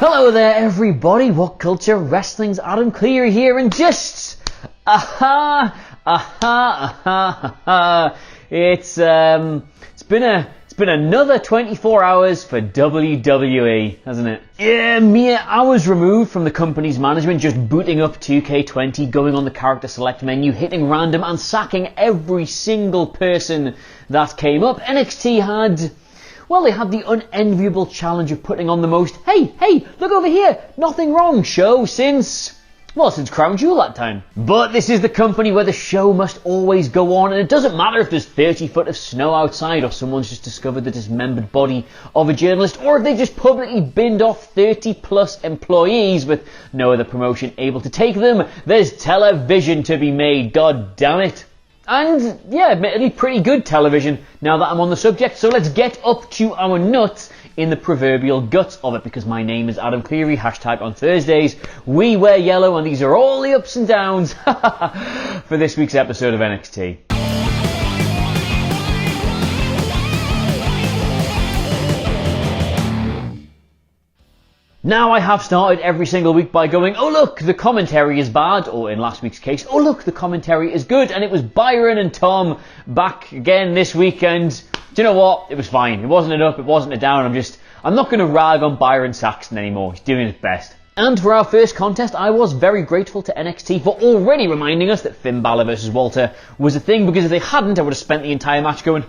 Hello there everybody, WhatCulture Wrestling's Adam Clery here, and just it's been another 24 hours for WWE, hasn't it? Yeah, mere hours removed from the company's management just booting up 2K20, going on the character select menu, hitting random and sacking every single person that came up. NXT had, well, they had the unenviable challenge of putting on the most, hey, look over here, nothing wrong show since Crown Jewel that time. But this is the company where the show must always go on, and it doesn't matter if there's 30 foot of snow outside, or someone's just discovered the dismembered body of a journalist, or if they just publicly binned off 30 plus employees with no other promotion able to take them. There's television to be made, god damn it. And yeah, admittedly pretty good television now that I'm on the subject, so let's get up to our nuts in the proverbial guts of it, because my name is Adam Clery, hashtag on Thursdays we wear yellow, and these are all the ups and downs for this week's episode of NXT. Now, I have started every single week by going, oh look, the commentary is bad, or in last week's case, oh look, the commentary is good, and it was Byron and Tom back again this week, and do you know what? It was fine. It wasn't an up, it wasn't a down. I'm not going to rag on Byron Saxton anymore. He's doing his best. And for our first contest, I was very grateful to NXT for already reminding us that Finn Balor versus Walter was a thing, because if they hadn't, I would have spent the entire match going,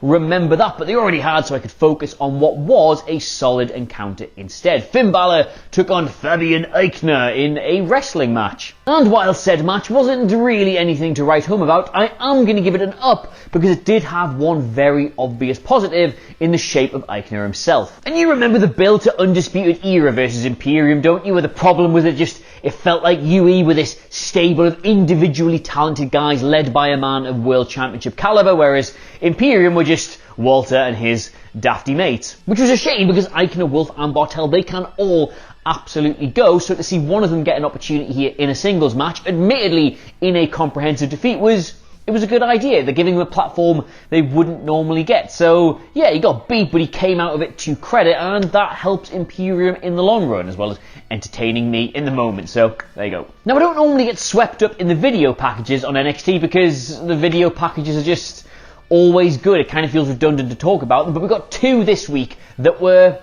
remember that, but they already had, so I could focus on what was a solid encounter instead. Finn Balor took on Fabian Eichner in a wrestling match. And while said match wasn't really anything to write home about, I am going to give it an up, because it did have one very obvious positive in the shape of Eichner himself. And you remember the build to Undisputed Era versus Imperium, don't you? Where the problem was it felt like UE were this stable of individually talented guys led by a man of World Championship caliber, whereas Imperium were just Walter and his dafty mates. Which was a shame, because Eichner, Wolf and Bartel, they can all absolutely go, so to see one of them get an opportunity here in a singles match, admittedly in a comprehensive defeat, it was a good idea. They're giving him a platform they wouldn't normally get. So yeah, he got beat, but he came out of it to credit, and that helps Imperium in the long run, as well as entertaining me in the moment. So there you go. Now, I don't normally get swept up in the video packages on NXT, because the video packages are just always good. It kind of feels redundant to talk about them, but we got two this week that were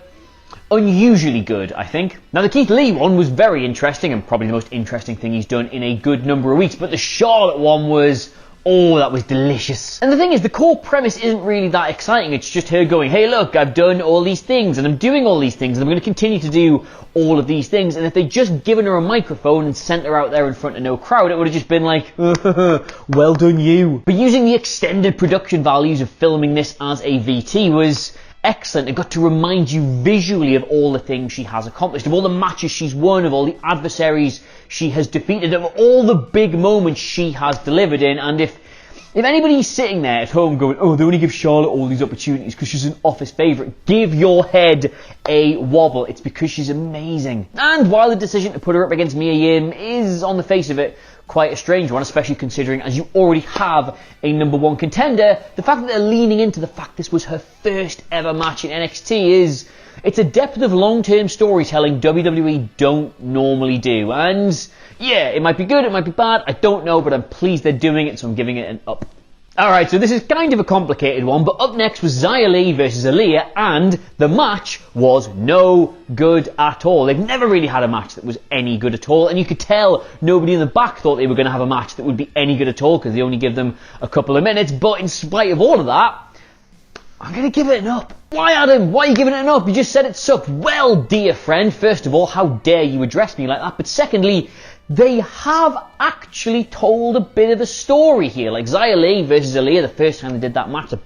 unusually good, I think. Now, the Keith Lee one was very interesting, and probably the most interesting thing he's done in a good number of weeks, but the Charlotte one was, oh, that was delicious. And the thing is, the core premise isn't really that exciting. It's just her going, hey look, I've done all these things, and I'm doing all these things, and I'm going to continue to do all of these things. And if they'd just given her a microphone and sent her out there in front of no crowd, it would have just been like, well done you. But using the extended production values of filming this as a VT was excellent. It got to remind you visually of all the things she has accomplished, of all the matches she's won, of all the adversaries she has defeated, of all the big moments she has delivered in. And if anybody's sitting there at home going, oh, they only give Charlotte all these opportunities because she's an office favourite, give your head a wobble. It's because she's amazing. And while the decision to put her up against Mia Yim is, on the face of it, quite a strange one, especially considering as you already have a number one contender, the fact that they're leaning into the fact this was her first ever match in NXT it's a depth of long-term storytelling WWE don't normally do. And yeah, it might be good, it might be bad, I don't know, but I'm pleased they're doing it, so I'm giving it an up. Alright, so this is kind of a complicated one, but up next was Xia Li versus Alia, and the match was no good at all. They've never really had a match that was any good at all, and you could tell nobody in the back thought they were going to have a match that would be any good at all, because they only give them a couple of minutes. But in spite of all of that, I'm going to give it an up. Why, Adam? Why are you giving it an up? You just said it sucked. Well, dear friend, first of all, how dare you address me like that? But secondly, they have actually told a bit of a story here. Like Xia Li versus Alia, the first time they did that match, they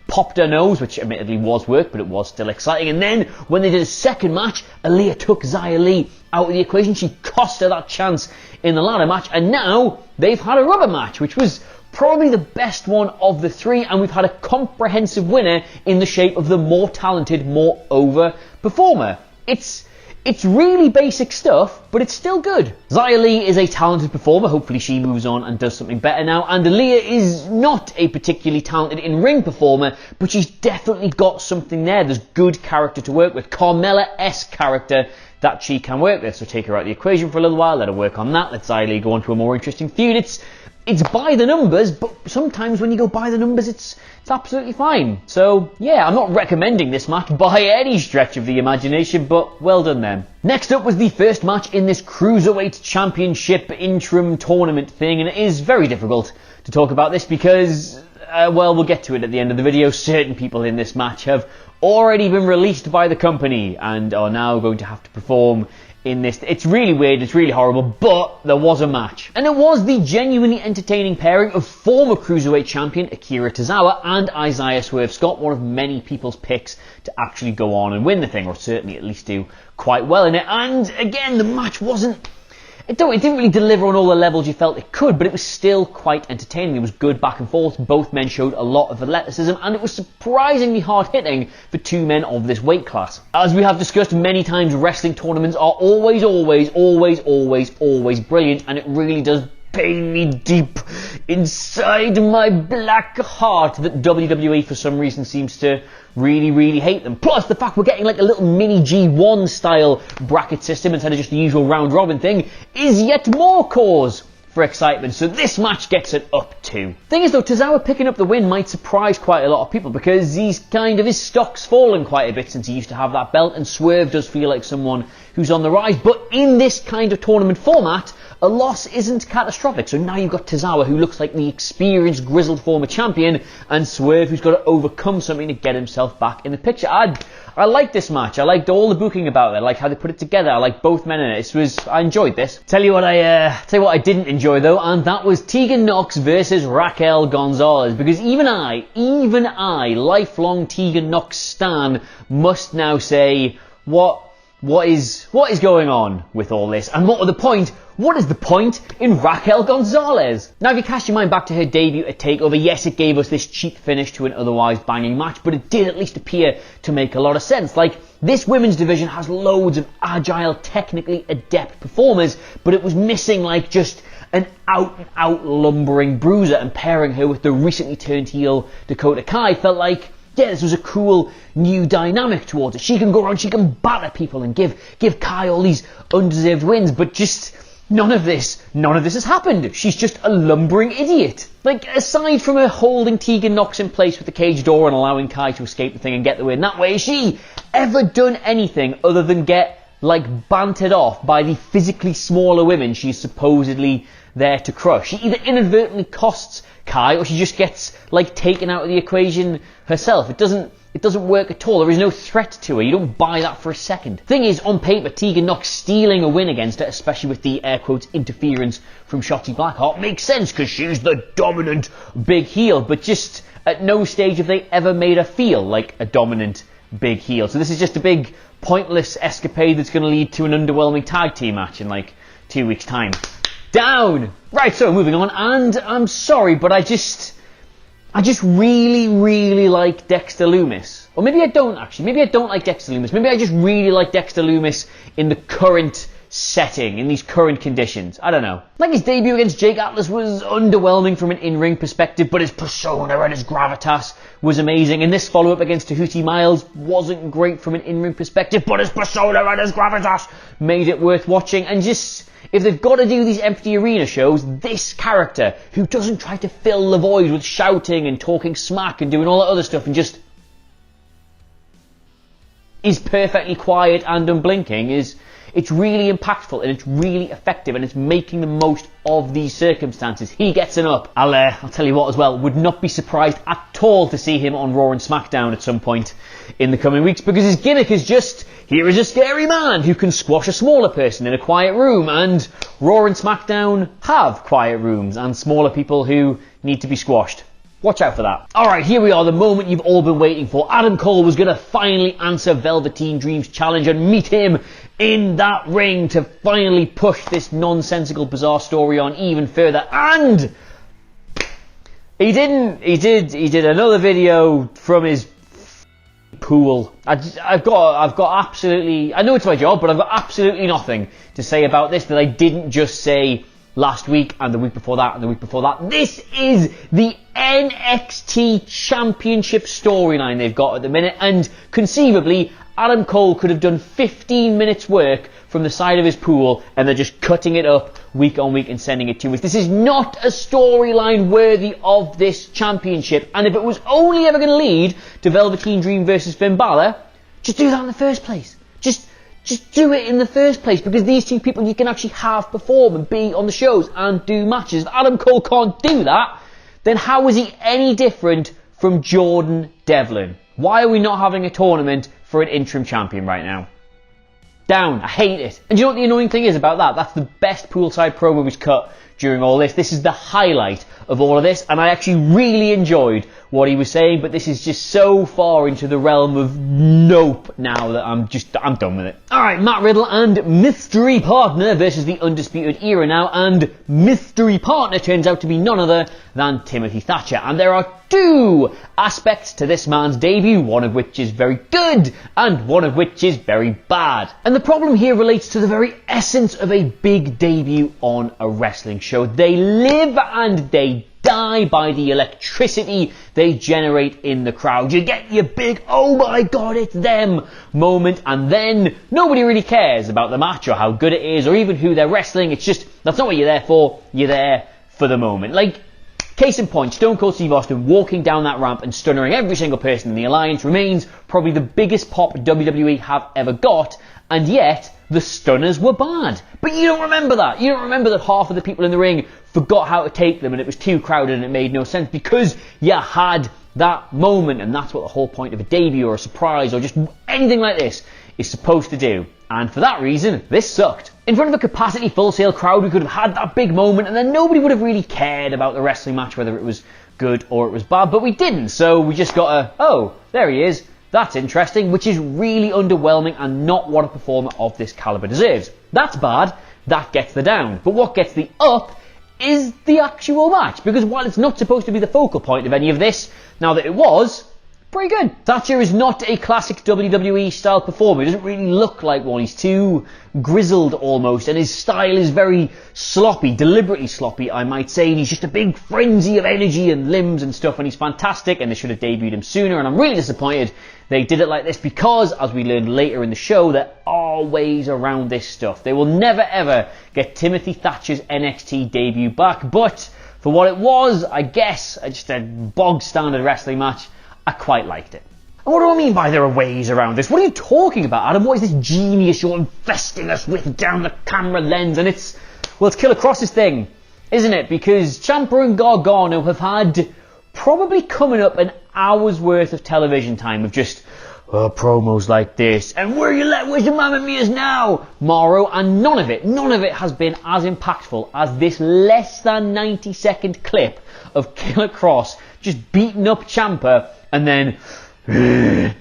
popped her nose, which admittedly was work, but it was still exciting. And then when they did a second match, Alia took Xia Li out of the equation. She cost her that chance in the ladder match. And now they've had a rubber match, which was probably the best one of the three, and we've had a comprehensive winner in the shape of the more talented, more over performer. It's It's really basic stuff, but it's still good. Xia Li is a talented performer. Hopefully she moves on and does something better now. And Alia is not a particularly talented in-ring performer, but she's definitely got something there. There's good character to work with. Carmella-esque character that she can work with. So take her out of the equation for a little while, let her work on that, let Xia Li go on to a more interesting feud. It's by the numbers, but sometimes when you go by the numbers, it's absolutely fine. So, yeah, I'm not recommending this match by any stretch of the imagination, but well done then. Next up was the first match in this Cruiserweight Championship interim tournament thing, and it is very difficult to talk about this because, well, we'll get to it at the end of the video. Certain people in this match have already been released by the company and are now going to have to perform in this. It's really weird, it's really horrible, but there was a match. And it was the genuinely entertaining pairing of former Cruiserweight champion Akira Tozawa and Isaiah Swerve Scott, one of many people's picks to actually go on and win the thing, or certainly at least do quite well in it. And again, the match it didn't really deliver on all the levels you felt it could, but it was still quite entertaining. It was good back and forth. Both men showed a lot of athleticism, and it was surprisingly hard-hitting for two men of this weight class. As we have discussed many times, wrestling tournaments are always brilliant, and it really does pain me deep inside my black heart that WWE for some reason seems to really hate them. Plus the fact we're getting like a little mini G1 style bracket system instead of just the usual round robin thing is yet more cause for excitement. So this match gets it up too. Thing is though, Tozawa picking up the win might surprise quite a lot of people because his stock's fallen quite a bit since he used to have that belt, and Swerve does feel like someone who's on the rise. But in this kind of tournament format, a loss isn't catastrophic. So now you've got Tozawa, who looks like the experienced, grizzled former champion, and Swerve, who's got to overcome something to get himself back in the picture. I like this match. I liked all the booking about it. I like how they put it together. I like both men in it. I enjoyed this. Tell you what I didn't enjoy though, and that was Tegan Knox versus Raquel Gonzales. Because even I, lifelong Tegan Knox stan, must now say, what is going on with all this? And what is the point in Raquel Gonzales? Now, if you cast your mind back to her debut at TakeOver, yes, it gave us this cheap finish to an otherwise banging match, but it did at least appear to make a lot of sense. Like, this women's division has loads of agile, technically adept performers, but it was missing, like, just an out-and-out lumbering bruiser, and pairing her with the recently turned heel Dakota Kai felt like, yeah, this was a cool new dynamic towards it. She can go around, she can batter people and give Kai all these undeserved wins, but just none of this has happened. She's just a lumbering idiot. Like, aside from her holding Tegan Knox in place with the cage door and allowing Kai to escape the thing and get the win that way, has she ever done anything other than get, like, bantered off by the physically smaller women she's supposedly there to crush? She either inadvertently costs Kai, or she just gets, like, taken out of the equation herself. It doesn't work at all. There is no threat to her. You don't buy that for a second. Thing is, on paper, Tegan Knox stealing a win against her, especially with the air quotes interference from Shotzi Blackheart, makes sense because she's the dominant big heel, but just at no stage have they ever made her feel like a dominant big heel. So this is just a big pointless escapade that's going to lead to an underwhelming tag team match in like 2 weeks' time. Down! Right, so moving on, and I'm sorry, but I just really like Dexter Lumis. Or maybe I don't actually. Maybe I don't like Dexter Lumis. Maybe I just really like Dexter Lumis in the current setting, in these current conditions. I don't know. Like, his debut against Jake Atlas was underwhelming from an in-ring perspective, but his persona and his gravitas was amazing. And this follow-up against Tahuti Miles wasn't great from an in-ring perspective, but his persona and his gravitas made it worth watching. And just, if they've got to do these empty arena shows, this character, who doesn't try to fill the void with shouting and talking smack and doing all that other stuff and just is perfectly quiet and unblinking, it's really impactful and it's really effective and it's making the most of these circumstances. He gets an up. I'll tell you what as well, would not be surprised at all to see him on Raw and SmackDown at some point in the coming weeks, because his gimmick is just, here is a scary man who can squash a smaller person in a quiet room, and Raw and SmackDown have quiet rooms and smaller people who need to be squashed. Watch out for that. Alright, here we are, the moment you've all been waiting for. Adam Cole was going to finally answer Velveteen Dream's challenge and meet him in that ring to finally push this nonsensical, bizarre story on even further. And he didn't. He did another video from his pool. I've got absolutely, I know it's my job, but I've got absolutely nothing to say about this that I didn't just say last week and the week before that and the week before that. This is the NXT Championship storyline they've got at the minute, and conceivably Adam Cole could have done 15 minutes work from the side of his pool, and they're just cutting it up week on week and sending it to us. This is not a storyline worthy of this championship, and if it was only ever going to lead to Velveteen Dream versus Finn Balor, just do that in the first place. Just do it in the first place, because these two people you can actually have perform and be on the shows and do matches. If Adam Cole can't do that, then how is he any different from Jordan Devlin? Why are we not having a tournament for an interim champion right now? Down. I hate it. And do you know what the annoying thing is about that? That's the best poolside promo we've cut during all this. This is the highlight of all of this, and I actually really enjoyed what he was saying, but this is just so far into the realm of nope now that I'm done with it. Alright, Matt Riddle and mystery partner versus the Undisputed Era now, and mystery partner turns out to be none other than Timothy Thatcher, and there are two aspects to this man's debut, one of which is very good and one of which is very bad. And the problem here relates to the very essence of a big debut on a wrestling show. They live and they die by the electricity they generate in the crowd. You get your big, oh my god, it's them moment, and then nobody really cares about the match or how good it is or even who they're wrestling. It's just, that's not what you're there for. You're there for the moment. Like, case in point, Stone Cold Steve Austin walking down that ramp and stunnering every single person in the Alliance remains probably the biggest pop WWE have ever got, and yet the stunners were bad. But you don't remember that. You don't remember that half of the people in the ring forgot how to take them and it was too crowded and it made no sense because you had that moment, and that's what the whole point of a debut or a surprise or just anything like this is supposed to do. And for that reason, this sucked. In front of a capacity full sale crowd, we could have had that big moment and then nobody would have really cared about the wrestling match, whether it was good or it was bad, but we didn't. So we just got a, oh, there he is. That's interesting, which is really underwhelming and not what a performer of this caliber deserves. That's bad, that gets the down. But what gets the up is the actual match, because while it's not supposed to be the focal point of any of this, now that it was, pretty good. Thatcher is not a classic WWE style performer. He doesn't really look like one. He's too grizzled almost, and his style is very sloppy, deliberately sloppy, I might say, and he's just a big frenzy of energy and limbs and stuff, and he's fantastic, and they should have debuted him sooner, and I'm really disappointed they did it like this because, as we learned later in the show, there are ways around this stuff. They will never ever get Timothy Thatcher's NXT debut back, but for what it was, I guess, just a bog standard wrestling match, I quite liked it. And what do I mean by there are ways around this? What are you talking about, Adam? What is this genius you're infesting us with down the camera lens? And it's Killer Cross's thing, isn't it? Because Ciampa and Gargano have had probably coming up an hour's worth of television time of just promos like this, and where's the Mamma Mia's now, Morrow, and none of it has been as impactful as this less than 90-second clip of Killer Cross just beating up Ciampa and then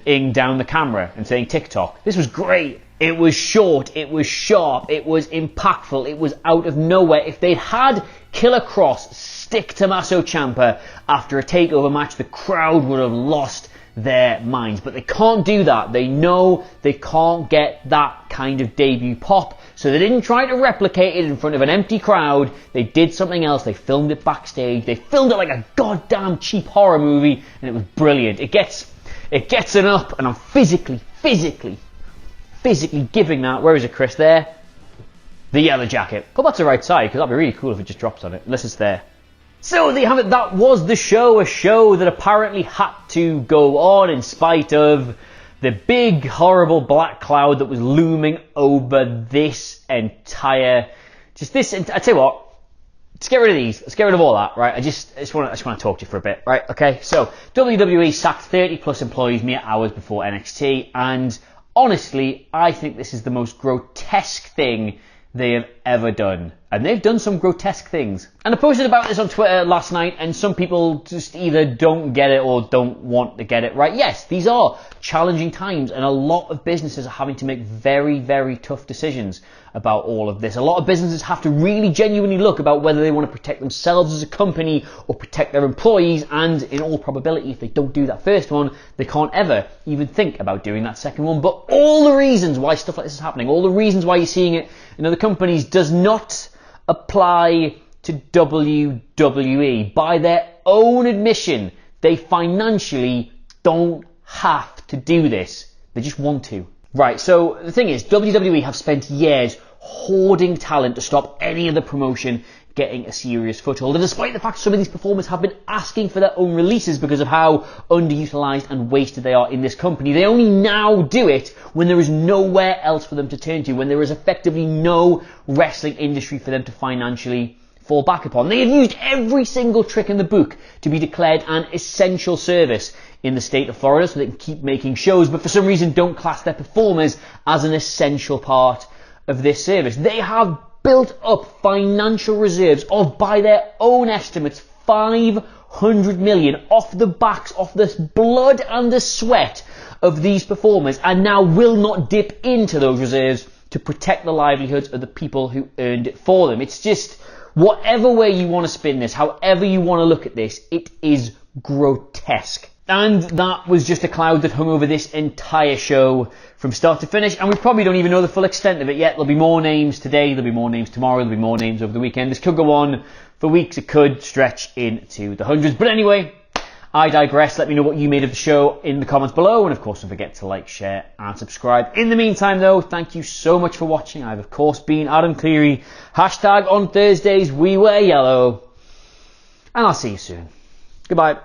ing down the camera and saying TikTok. This was great. It was short, it was sharp, it was impactful, it was out of nowhere. If they'd had Killer Cross stick Tommaso Ciampa after a takeover match, the crowd would have lost their minds. But they can't do that. They know they can't get that kind of debut pop, so they didn't try to replicate it in front of an empty crowd. They did something else. They filmed it backstage. They filmed it like a goddamn cheap horror movie, and it was brilliant. It gets an up, and I'm physically giving that, where is it, Chris, there? The yellow jacket. Hope that's the right side, because that'd be really cool if it just drops on it, unless it's there. So there you have it, that was the show, a show that apparently had to go on in spite of the big, horrible black cloud that was looming over this entire, I tell you what, let's get rid of these, let's get rid of all that, right? I just want to talk to you for a bit, right? Okay, so WWE sacked 30 plus employees mere hours before NXT, and honestly, I think this is the most grotesque thing they have ever done. And they've done some grotesque things. And I posted about this on Twitter last night, and some people just either don't get it or don't want to get it right. Yes, these are challenging times, and a lot of businesses are having to make very, very tough decisions about all of this. A lot of businesses have to really genuinely look about whether they want to protect themselves as a company or protect their employees, and in all probability, if they don't do that first one, they can't ever even think about doing that second one. But all the reasons why stuff like this is happening, all the reasons why you're seeing it in other companies, does not apply to WWE. By their own admission, they financially don't have to do this. They just want to. Right, so the thing is, WWE have spent years hoarding talent to stop any other promotion getting a serious foothold. And despite the fact some of these performers have been asking for their own releases because of how underutilized and wasted they are in this company, they only now do it when there is nowhere else for them to turn to, when there is effectively no wrestling industry for them to financially fall back upon. They have used every single trick in the book to be declared an essential service in the state of Florida so they can keep making shows, but for some reason don't class their performers as an essential part of this service. They have built up financial reserves of, by their own estimates, $500 million off the backs, off the blood and the sweat of these performers, and now will not dip into those reserves to protect the livelihoods of the people who earned it for them. It's just, whatever way you want to spin this, however you want to look at this, it is grotesque. And that was just a cloud that hung over this entire show from start to finish, and we probably don't even know the full extent of it yet. There'll be more names today, there'll be more names tomorrow, there'll be more names over the weekend. This could go on for weeks, it could stretch into the hundreds. But anyway, I digress. Let me know what you made of the show in the comments below, and of course don't forget to like, share and subscribe. In the meantime though, thank you so much for watching. I've of course been Adam Clery, hashtag on Thursdays we wear yellow, and I'll see you soon. Goodbye.